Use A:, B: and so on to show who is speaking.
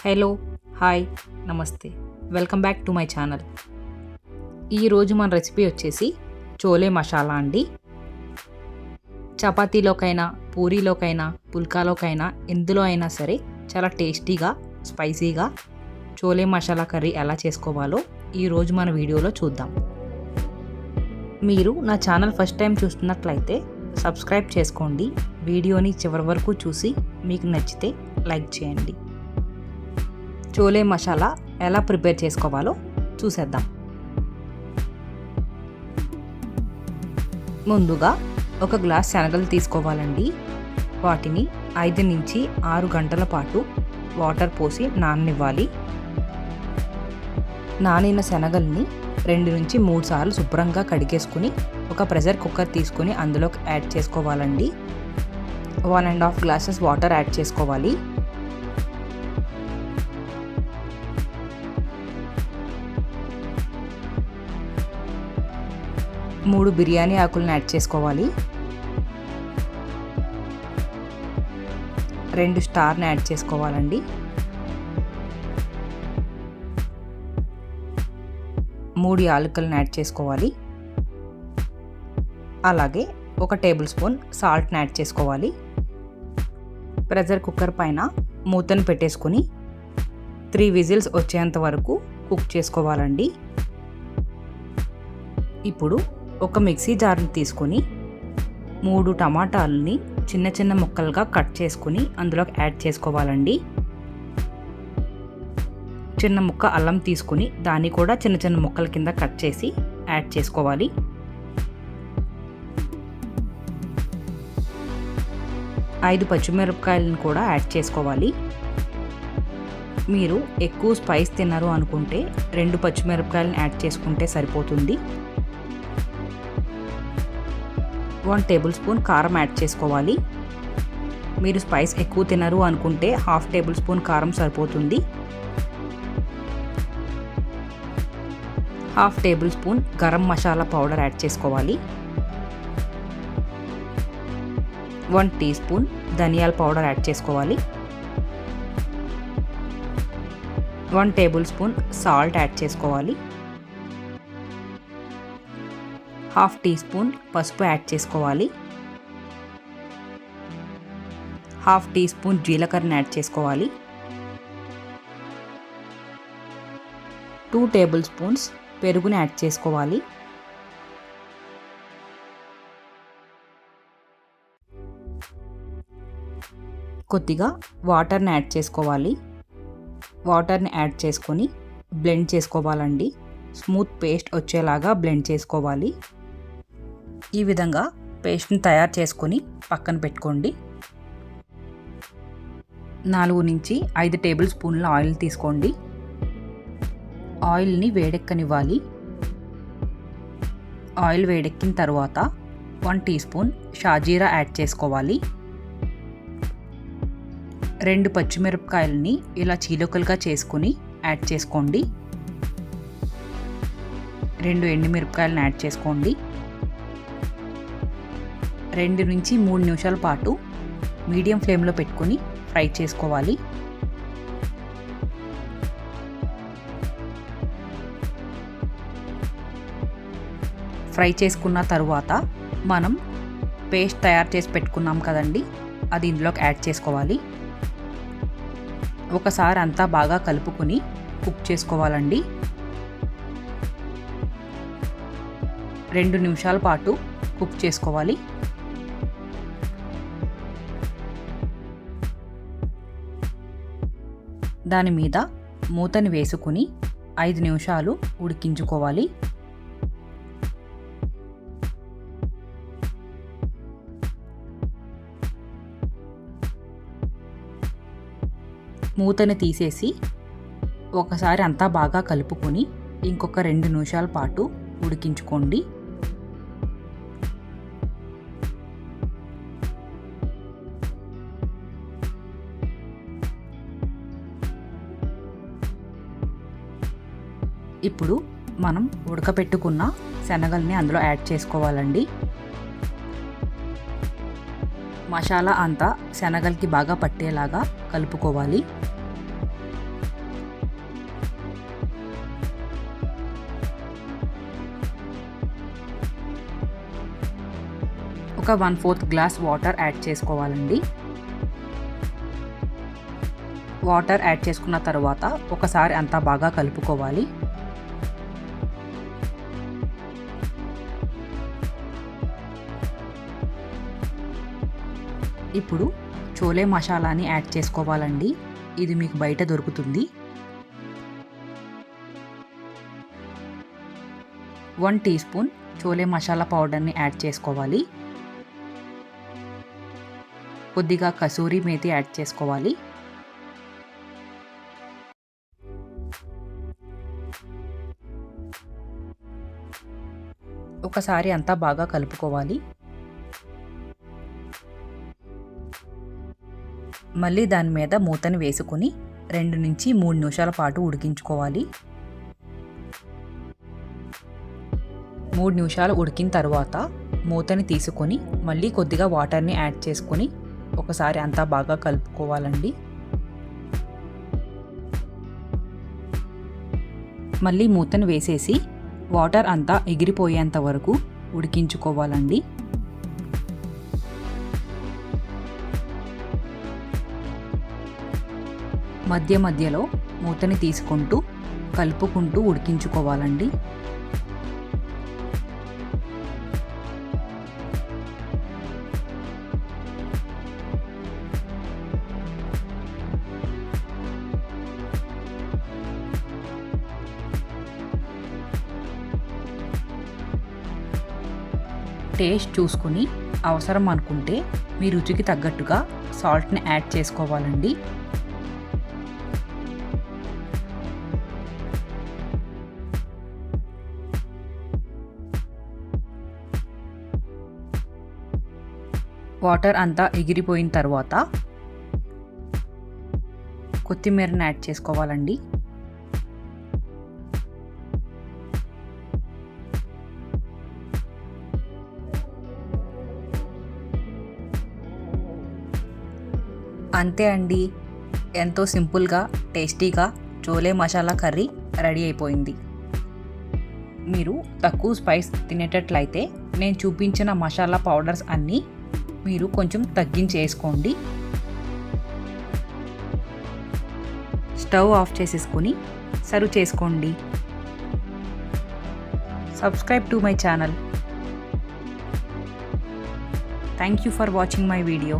A: Hello, hi, నమస్తే. Welcome back to my channel. ఈరోజు మన రెసిపీ వచ్చేసి చోలే మసాలా అండి. చపాతీలోకైనా, పూరీలోకైనా, పుల్కాలోకైనా ఎందులో అయినా సరే చాలా టేస్టీగా, స్పైసీగా చోలే మసాలా కర్రీ ఎలా చేసుకోవాలో ఈరోజు మన వీడియోలో చూద్దాం. మీరు నా ఛానల్ ఫస్ట్ టైం చూస్తున్నట్లయితే సబ్స్క్రైబ్ చేసుకోండి. వీడియోని చివరి వరకు చూసి మీకు నచ్చితే లైక్ చేయండి. చోలే మసాలా ఎలా ప్రిపేర్ చేసుకోవాలో చూసేద్దాం. ముందుగా ఒక గ్లాస్ శనగలు తీసుకోవాలండి. వాటిని 5 నుంచి 6 గంటల పాటు వాటర్ పోసి నాననివ్వాలి. నానిన శనగల్ని 2 నుంచి 3 సార్లు శుభ్రంగా కడిగేసుకుని ఒక ప్రెషర్ కుక్కర్ తీసుకుని అందులోకి యాడ్ చేసుకోవాలండి. 1.5 గ్లాసెస్ వాటర్ యాడ్ చేసుకోవాలి. మూడు బిర్యానీ ఆకులను యాడ్ చేసుకోవాలి. 2 స్టార్ని యాడ్ చేసుకోవాలండి. 3 యాలకులను యాడ్ చేసుకోవాలి. అలాగే 1 టేబుల్ స్పూన్ సాల్ట్ని యాడ్ చేసుకోవాలి. ప్రెషర్ కుక్కర్ పైన మూతను పెట్టేసుకుని 3 విజిల్స్ వచ్చేంత వరకు కుక్ చేసుకోవాలండి. ఇప్పుడు ఒక మిక్సీ జార్ని తీసుకొని 3 టమాటాలని చిన్న చిన్న ముక్కలుగా కట్ చేసుకుని అందులోకి యాడ్ చేసుకోవాలండి. చిన్న ముక్క అల్లం తీసుకుని దాన్ని కూడా చిన్న చిన్న ముక్కల కింద కట్ చేసి యాడ్ చేసుకోవాలి. ఐదు పచ్చిమిరపకాయలను కూడా యాడ్ చేసుకోవాలి. మీరు ఎక్కువ స్పైస్ తిన్నారు అనుకుంటే 2 పచ్చిమిరపకాయలను యాడ్ చేసుకుంటే సరిపోతుంది. 1 టేబుల్ స్పూన్ కారం యాడ్ చేసుకోవాలి. మీరు స్పైస్ ఎక్కువ తినరు అనుకుంటే 1/2 టేబుల్ స్పూన్ కారం సరిపోతుంది. 1/2 table spoon garam masala powder add చేసుకోవాలి. 1 టీ స్పూన్ ధనియాల పౌడర్ యాడ్ చేసుకోవాలి. 1 టేబుల్ స్పూన్ సాల్ట్ యాడ్ చేసుకోవాలి. 1/2 టీ స్పూన్ పసుపు యాడ్ చేసుకోవాలి. 1/2 టీ స్పూన్ జీలకర్రని యాడ్ చేసుకోవాలి. 2 టేబుల్ స్పూన్స్ పెరుగుని యాడ్ చేసుకోవాలి. కొద్దిగా వాటర్ని యాడ్ చేసుకోవాలి. వాటర్ని యాడ్ చేసుకొని బ్లెండ్ చేసుకోవాలండి. స్మూత్ పేస్ట్ వచ్చేలాగా బ్లెండ్ చేసుకోవాలి. ఈ విధంగా పేస్ట్ని తయారు చేసుకొని పక్కన పెట్టుకోండి. 4 నుంచి 5 టేబుల్ స్పూన్ల ఆయిల్ తీసుకోండి. ఆయిల్ని వేడెక్కనివ్వాలి. ఆయిల్ వేడెక్కిన తర్వాత 1 టీ స్పూన్ షాజీరా యాడ్ చేసుకోవాలి. 2 పచ్చిమిరపకాయలని ఇలా చీలికలుగా చేసుకుని యాడ్ చేసుకోండి. 2 ఎండుమిరపకాయలను యాడ్ చేసుకోండి. 2 నుంచి 3 నిమిషాల పాటు మీడియం ఫ్లేమ్లో పెట్టుకొని ఫ్రై చేసుకోవాలి. ఫ్రై చేసుకున్న తరువాత మనం పేస్ట్ తయారు చేసి పెట్టుకున్నాం కదండి, అది ఇందులోకి యాడ్ చేసుకోవాలి. ఒకసారి అంతా బాగా కలుపుకొని కుక్ చేసుకోవాలండి. 2 నిమిషాల పాటు కుక్ చేసుకోవాలి. దాని మీద మూతని వేసుకుని 5 నిమిషాలు ఉడికించుకోవాలి. మూతని తీసేసి ఒకసారి అంతా బాగా కలుపుకొని ఇంకొక 2 నిమిషాల పాటు ఉడికించుకోండి. ఇప్పుడు మనం ఉడకపెట్టుకున్న శనగల్ని అందులో యాడ్ చేసుకోవాలండి. మసాలా అంతా శనగలకి బాగా పట్టేలాగా కలుపుకోవాలి. ఒక 1/4 గ్లాస్ వాటర్ యాడ్ చేసుకోవాలండి. వాటర్ యాడ్ చేసుకున్న తర్వాత ఒకసారి అంతా బాగా కలుపుకోవాలి. ఇప్పుడు చోలే మసాలాని యాడ్ చేసుకోవాలండి. ఇది మీకు బయట దొరుకుతుంది. 1 టీ స్పూన్ చోలే మసాలా పౌడర్ని యాడ్ చేసుకోవాలి. కొద్దిగా కసూరి మేతి యాడ్ చేసుకోవాలి. ఒకసారి అంతా బాగా కలుపుకోవాలి. మళ్ళీ దాని మీద మూతని వేసుకుని 2 నుంచి 3 నిమిషాల పాటు ఉడికించుకోవాలి. 3 నిమిషాలు ఉడికిన తర్వాత మూతని తీసుకొని మళ్ళీ కొద్దిగా వాటర్ని యాడ్ చేసుకొని ఒకసారి అంతా బాగా కలుపుకోవాలండి. మళ్ళీ మూతని వేసేసి వాటర్ అంతా ఎగిరిపోయేంత వరకు ఉడికించుకోవాలండి. మధ్య మధ్యలో మూతని తీసుకుంటూ కలుపుకుంటూ ఉడికించుకోవాలండి. టేస్ట్ చూసుకుని అవసరం అనుకుంటే మీ రుచికి తగ్గట్టుగా సాల్ట్ని యాడ్ చేసుకోవాలండి. వాటర్ అంతా ఎగిరిపోయిన తర్వాత కొత్తిమీరని యాడ్ చేసుకోవాలండి. అంతే అండి, ఎంతో సింపుల్గా టేస్టీగా చోలే మసాలా కర్రీ రెడీ అయిపోయింది. మీరు తక్కువ స్పైస్ తినేటట్లయితే నేను చూపించిన మసాలా పౌడర్స్ అన్నీ మీరు కొంచెం తగ్గించేసుకోండి. స్టవ్ ఆఫ్ చేసేసుకొని సర్వ్ చేసుకోండి. Subscribe to my channel. Thank you for watching my video.